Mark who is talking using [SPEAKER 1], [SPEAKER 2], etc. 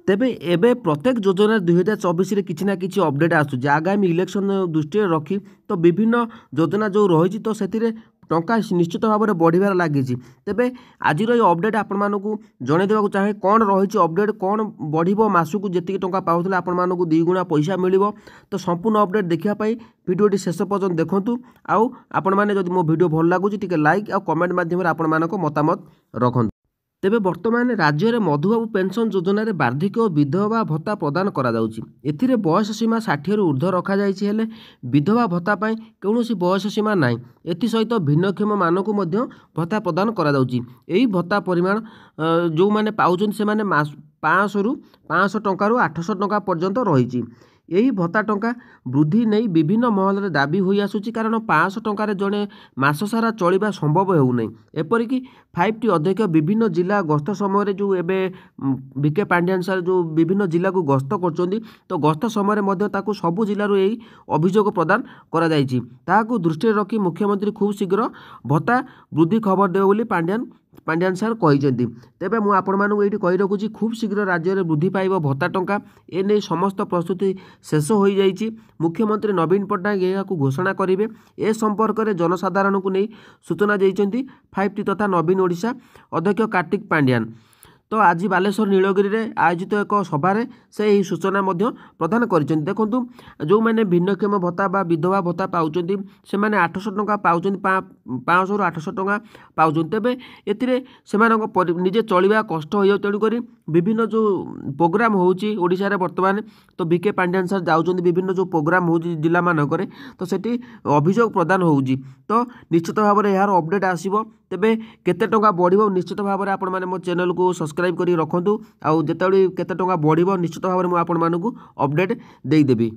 [SPEAKER 1] तेबे एबे प्रत्येक योजना 2024 किसी ना किसी अपडेट आसूँ आगामी इलेक्शन दृष्टि रखी तो विभिन्न योजना जो रही तो से टंका निश्चित भाव में बढ़िबार लगी। तेबे आज अपडेट आपण मानक जनईदेवा चाहे कौन रही अपडेट कौन बढ़ो मसकू जी टंका पाऊला आपण मानक 2 गुणा पैसा मिल तो संपूर्ण अपडेट देखापी भिडियोटी शेष पर्यंत देखूँ आउ आपण मैंने जब मो भिडियो भल लगुच लाइक आ कमेंट माध्यम आपण मानक मतामत रखु। तेबे वर्तमान राज्य में मधुबाबू पेंशन योजना रे वार्षिक और विधवा भत्ता प्रदान करा जाउछि। एथिरे बयस सीमा 60 रु ऊर्ध्व रखा जाइछि हेले विधवा भत्ता पाई कौनसी बयस सीमा नाही। एथि सहित भिन्नक्षम मानक मध्य भत्ता प्रदान करा जाउछि। एही भत्ता परिमाण जो माने पाउछन से माने 500 टंका रु 800 टंका पर्यंत रही। यही भत्ता टंका वृद्धि नहीं विभिन्न महल में दाबी हो आसूची कारण 500 टंकार जड़े मास सारा चलवा संभव होना। एपरिक 5टी अध्यक्ष विभिन्न जिला गस्त समय जो एवं बीके पांड्यान सार जो विभिन्न जिला को गस्त कर तो गस्त समय सबू जिलूर यही अभियोग प्रदान करा दृष्टि रखी मुख्यमंत्री खूब शीघ्र भत्ता वृद्धि खबर देव बोली पांड्यान सार कहते। तेबे मु आपण मानू ये कही रखुची खूब शीघ्र राज्य में वृद्धि पाइब भत्ता टंका एने समस्त प्रस्तुति शेष हो जाइए। मुख्यमंत्री नवीन पट्टनायक यह घोषणा करेंगे। ए संपर्क में जनसाधारण को नहीं सूचना देइछन्ती 5टी तथा नवीन ओडिशा अध्यक्ष कार्तिक पांड्यान। तो आज बालेश्वर नीलगिरी रे आयोजित एक सभारे से यही सूचना प्रदान कर। देखु जो मैंने भिन्नक्षम भत्ता बा विधवा भत्ता पाँच से 800 टंका पाँच 500 रु 800 टंका पाँच। तेबे एतिरे निजे चलवा कष्ट हो तेणुक विभिन्न जो प्रोग्राम होची ओडिशा रे वर्तमान तो बीके पांड्यान सर जाउछन्ती विभिन्न जो प्रोग्राम होची जिला मानकरे तो सेठी अभियोग प्रदान होउची तो निश्चित भाव में यार अपडेट आसीबो। तेबे केते टंका बढ़िबो निश्चित भाव में आपण माने मो चैनल को सब्सक्राइब करी रखंतु आउ जेतेबेले केते टंका बढ़िबो निश्चित भाव में मु आपण मानकु अपडेट देई देबी।